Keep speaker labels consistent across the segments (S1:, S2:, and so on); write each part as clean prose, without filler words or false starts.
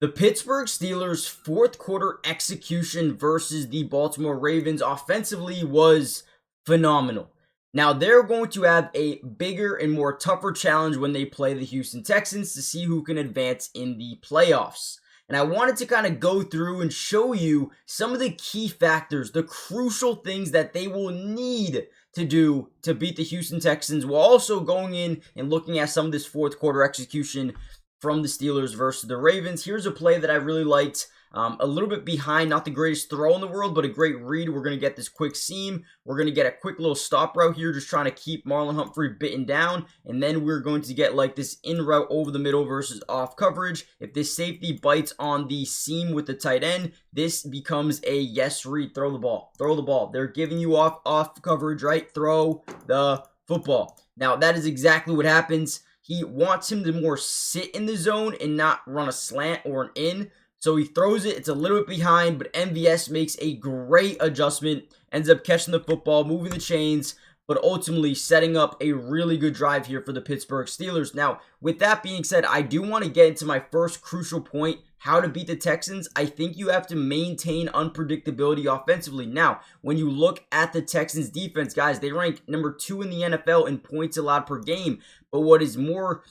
S1: The Pittsburgh Steelers' fourth quarter execution versus the Baltimore Ravens offensively was phenomenal. Now, they're going to have a bigger and more tougher challenge when they play the Houston Texans to see who can advance in the playoffs. And I wanted to kind of go through and show you some of the key factors, the crucial things that they will need to do to beat the Houston Texans, while also going in and looking at some of this fourth quarter execution from the Steelers versus the Ravens. Here's a play that I really liked. A little bit behind, not the greatest throw in the world, but a great read. We're going to get this quick seam. We're going to get a quick little stop route here, just trying to keep Marlon Humphrey bitten down. And then we're going to get like this in route over the middle versus off coverage. If this safety bites on the seam with the tight end, this becomes a yes read. Throw the ball. Throw the ball. They're giving you off coverage, right? Throw the football. Now, that is exactly what happens. He wants him to more sit in the zone and not run a slant or an in. So he throws it. It's a little bit behind, but MVS makes a great adjustment, ends up catching the football, moving the chains, but ultimately setting up a really good drive here for the Pittsburgh Steelers. Now, with that being said, I do want to get into my first crucial point, how to beat the Texans. I think you have to maintain unpredictability offensively. Now, when you look at the Texans defense, guys, they rank number 2 in the NFL in points allowed per game. But what is more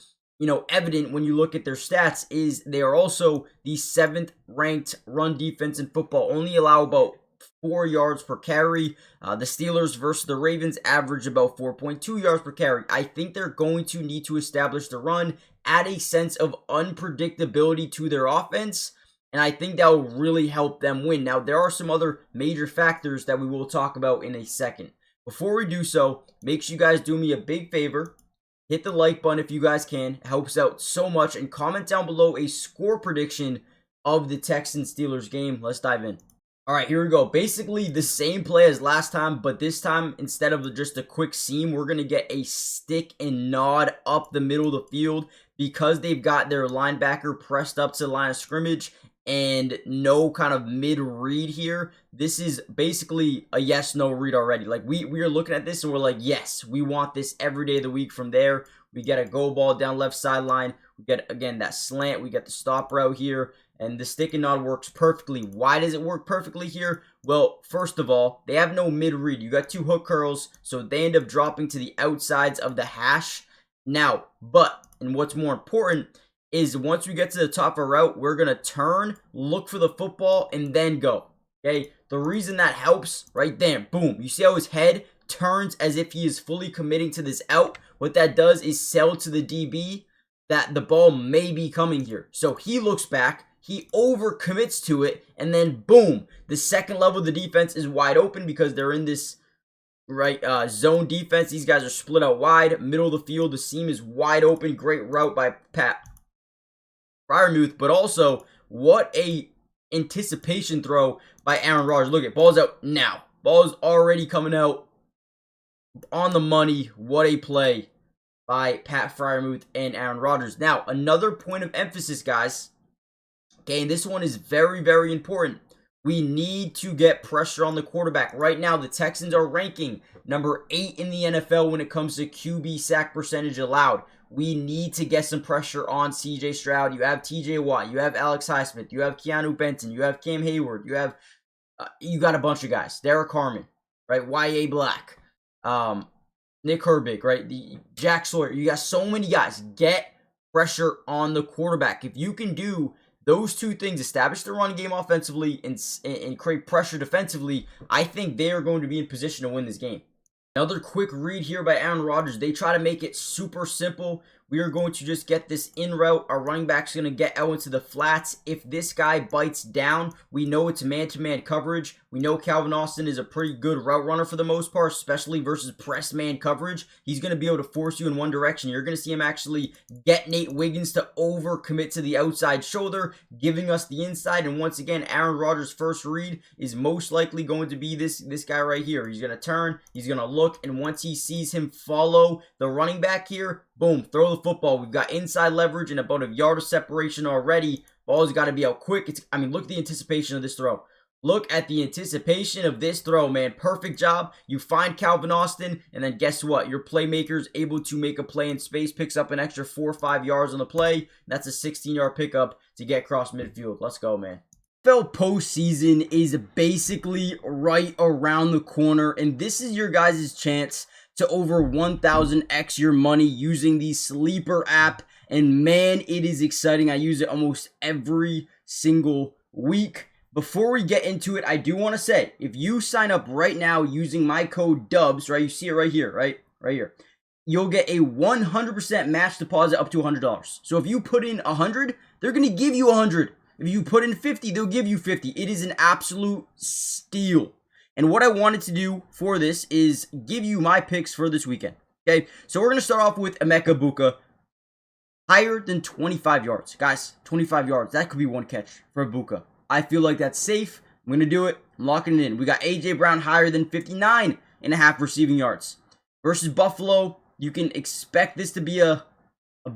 S1: evident when you look at their stats is they are also the 7th ranked run defense in football, only allow about 4 yards per carry. The Steelers versus the Ravens average about 4.2 yards per carry. I think they're going to need to establish the run, add a sense of unpredictability to their offense, and I think that will really help them win. Now, there are some other major factors that we will talk about in a second. Before we do so, make sure you guys do me a big favor. Hit the like button if you guys can. It helps out so much. And comment down below a score prediction of the Texans-Steelers game. Let's dive in. All right, here we go. Basically the same play as last time, but this time, instead of just a quick seam, we're going to get a stick and nod up the middle of the field because they've got their linebacker pressed up to the line of scrimmage and no kind of mid-read here. This is basically a yes-no read already. Like, we are looking at this and we're like, yes, we want this every day of the week. From there, we get a go ball down left sideline. We get, again, that slant. We get the stop route here. And the stick and nod works perfectly. Why does it work perfectly here? Well, first of all, they have no mid-read. You got 2 hook curls, so they end up dropping to the outsides of the hash. Now, and what's more important is once we get to the top of a route, we're going to turn, look for the football, and then go. Okay? The reason that helps, right there, boom. You see how his head turns as if he is fully committing to this out? What that does is sell to the DB that the ball may be coming here. So he looks back, he overcommits to it, and then boom, the second level of the defense is wide open because they're in this zone defense. These guys are split out wide, middle of the field, the seam is wide open. Great route by Pat Freiermuth, but also what a anticipation throw by Aaron Rodgers. Look at ball's out now. Ball's already coming out on the money. What a play by Pat Freiermuth and Aaron Rodgers. Now, another point of emphasis, guys. Okay, and this one is very, very important. We need to get pressure on the quarterback. Right now, the Texans are ranking number 8 in the NFL when it comes to QB sack percentage allowed. We need to get some pressure on CJ Stroud. You have TJ Watt. You have Alex Highsmith. You have Keanu Benton. You have Cam Hayward. You got a bunch of guys. Derek Harmon, right? Y.A. Black. Nick Herbig, right? Jack Sawyer. You got so many guys. Get pressure on the quarterback. If you can do those 2 things, establish the run game offensively and create pressure defensively, I think they are going to be in position to win this game. Another quick read here by Aaron Rodgers. They try to make it super simple. We are going to just get this in route. Our running back's going to get out into the flats. If this guy bites down, we know it's man-to-man coverage. We know Calvin Austin is a pretty good route runner for the most part, especially versus press man coverage. He's going to be able to force you in one direction. You're going to see him actually get Nate Wiggins to overcommit to the outside shoulder, giving us the inside. And once again, Aaron Rodgers' first read is most likely going to be this guy right here. He's going to turn, he's going to look, and once he sees him follow the running back here, boom, throw the football. We've got inside leverage and about a yard of separation already. Ball's got to be out quick. Look at the anticipation of this throw. Look at the anticipation of this throw, man. Perfect job. You find Calvin Austin, and then guess what? Your playmaker's able to make a play in space, picks up an extra 4 or 5 yards on the play. That's a 16-yard pickup to get across midfield. Let's go, man. NFL postseason is basically right around the corner, and this is your guys' chance to over 1,000x your money using the Sleeper app. And man, it is exciting. I use it almost every single week. Before we get into it, I do want to say, if you sign up right now using my code DUBS, right, you see it right here, right here, you'll get a 100% match deposit up to $100. So if you put in 100, they're going to give you 100. If you put in 50, they'll give you 50. It is an absolute steal. And what I wanted to do for this is give you my picks for this weekend. Okay, so we're going to start off with Emeka Buka. Higher than 25 yards. Guys, 25 yards. That could be one catch for Buka. I feel like that's safe. I'm going to do it. I'm locking it in. We got A.J. Brown higher than 59.5 receiving yards. Versus Buffalo, you can expect this to be a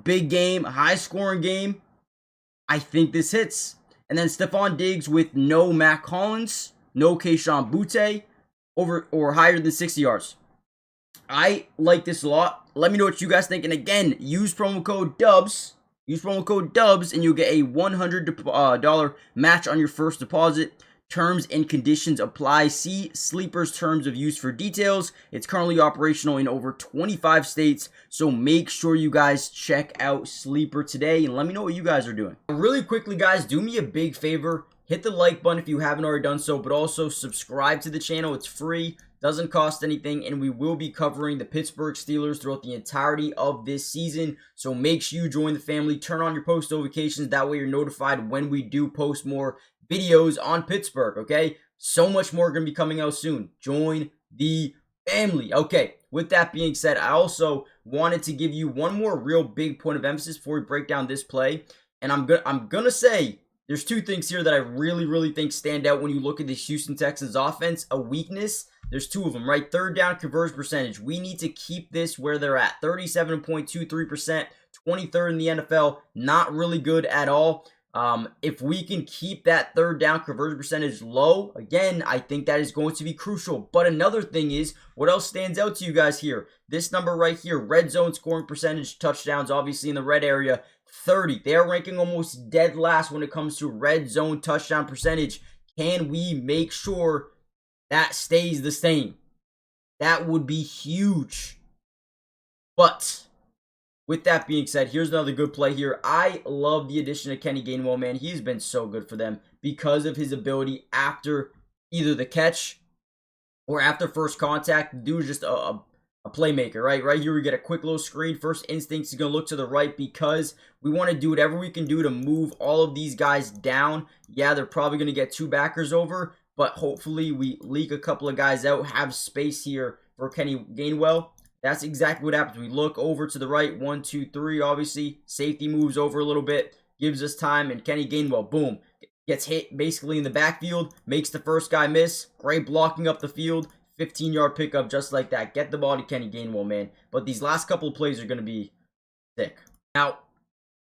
S1: big game, a high-scoring game. I think this hits. And then Stephon Diggs with no Matt Collins, no Kayshon Boutte, over or higher than 60 yards. I like this a lot. Let me know what you guys think. And again, use promo code DUBS. Use promo code DUBS and you'll get a $100 match on your first deposit. Terms and conditions apply. See Sleeper's terms of use for details. It's currently operational in over 25 states. So make sure you guys check out Sleeper today and let me know what you guys are doing. Really quickly, guys, do me a big favor. Hit the like button if you haven't already done so, but also subscribe to the channel. It's free. Doesn't cost anything, and we will be covering the Pittsburgh Steelers throughout the entirety of this season. So make sure you join the family. Turn on your post notifications. That way you're notified when we do post more videos on Pittsburgh, okay? So much more going to be coming out soon. Join the family. Okay, with that being said, I also wanted to give you one more real big point of emphasis before we break down this play. And I'm gonna say there's two things here that I really think stand out when you look at the Houston Texans offense. A weakness. There's two of them, right? Third down conversion percentage. We need to keep this where they're at. 37.23%, 23rd in the NFL. Not really good at all. If we can keep that third down conversion percentage low, again, I think that is going to be crucial. But another thing is, what else stands out to you guys here? This number right here, red zone scoring percentage, touchdowns, obviously in the red area, 30. They are ranking almost dead last when it comes to red zone touchdown percentage. Can we make sure that stays the same? That would be huge. But with that being said, here's another good play here. I love the addition of Kenny Gainwell, man. He's been so good for them because of his ability after either the catch or after first contact. The dude is just a playmaker, right? Right here we get a quick little screen. First instinct is going to look to the right because we want to do whatever we can do to move all of these guys down. Yeah, they're probably going to get two backers over, but hopefully we leak a couple of guys out, have space here for Kenny Gainwell. That's exactly what happens. We look over to the right, 1, 2, 3, obviously. Safety moves over a little bit, gives us time, and Kenny Gainwell, boom, gets hit basically in the backfield, makes the first guy miss. Great blocking up the field, 15-yard pickup just like that. Get the ball to Kenny Gainwell, man. But these last couple of plays are going to be thick. Now,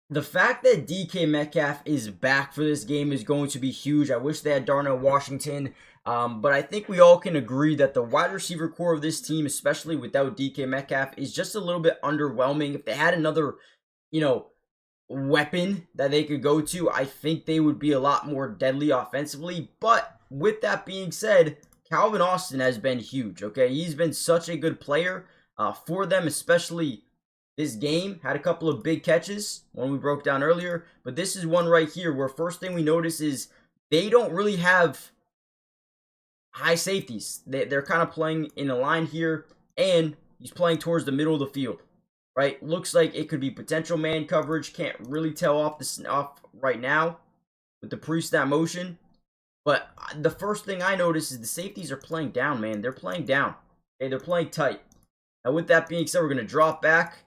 S1: the fact that DK Metcalf is back for this game is going to be huge. I wish they had Darnell Washington. But I think we all can agree that the wide receiver core of this team, especially without DK Metcalf, is just a little bit underwhelming. If they had another, weapon that they could go to, I think they would be a lot more deadly offensively. But with that being said, Calvin Austin has been huge, okay? He's been such a good player for them, especially this game. Had a couple of big catches, one we broke down earlier. But this is one right here where first thing we notice is they don't really have high safeties. They're kind of playing in a line here, and he's playing towards the middle of the field, right? Looks like it could be potential man coverage. Can't really tell off right now with the pre-snap motion. But the first thing I notice is the safeties are playing down, man. They're playing down. Okay, they're playing tight. Now, with that being said, we're going to drop back.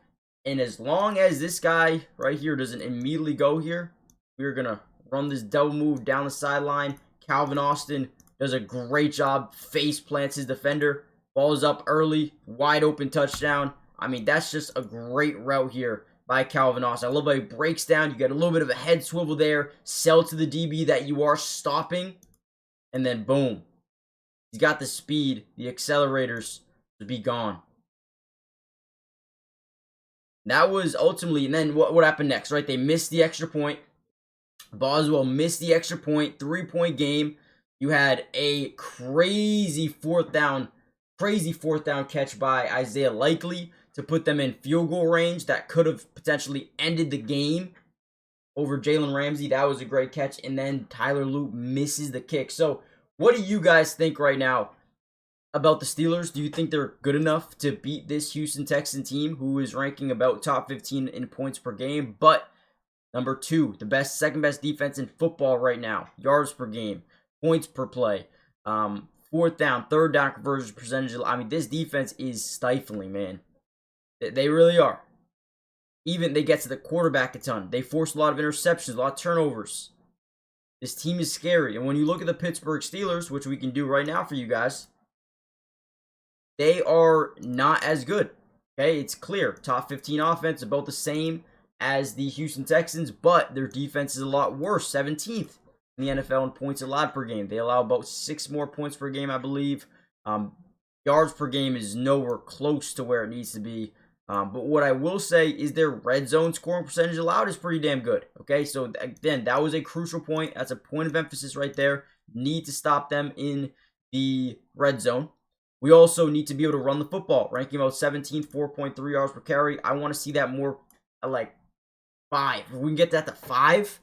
S1: And as long as this guy right here doesn't immediately go here, we're going to run this double move down the sideline. Calvin Austin does a great job. Face plants his defender. Ball is up early. Wide open touchdown. I mean, that's just a great route here by Calvin Austin. I love how he breaks down. You get a little bit of a head swivel there. Sell to the DB that you are stopping. And then boom. He's got the speed, the accelerators to be gone. That was ultimately, and then what happened next, right? They missed the extra point. Boswell missed the extra point, 3-point game. You had a crazy fourth down catch by Isaiah Likely to put them in field goal range that could have potentially ended the game over Jalen Ramsey. That was a great catch. And then Tyler Loop misses the kick. So what do you guys think right now about the Steelers? Do you think they're good enough to beat this Houston Texan team who is ranking about top 15 in points per game? But number 2, the second best defense in football right now. Yards per game, points per play, fourth down, third down conversion percentage. I mean, this defense is stifling, man. They really are. Even they get to the quarterback a ton. They force a lot of interceptions, a lot of turnovers. This team is scary. And when you look at the Pittsburgh Steelers, which we can do right now for you guys, they are not as good. Okay, it's clear. Top 15 offense, about the same as the Houston Texans, but their defense is a lot worse. 17th in the NFL in points allowed per game. They allow about 6 more points per game, I believe. Yards per game is nowhere close to where it needs to be. But what I will say is their red zone scoring percentage allowed is pretty damn good. Okay, so again, that was a crucial point. That's a point of emphasis right there. Need to stop them in the red zone. We also need to be able to run the football, ranking about 17th, 4.3 yards per carry. I want to see that more at like 5. If we can get that to 5,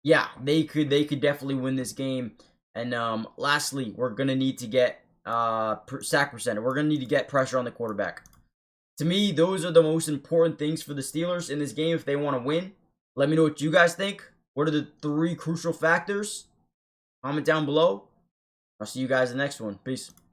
S1: yeah, they could definitely win this game. And lastly, we're gonna need to get sack percentage. We're gonna need to get pressure on the quarterback. To me, those are the most important things for the Steelers in this game if they want to win. Let me know what you guys think. What are the 3 crucial factors? Comment down below. I'll see you guys in the next one. Peace.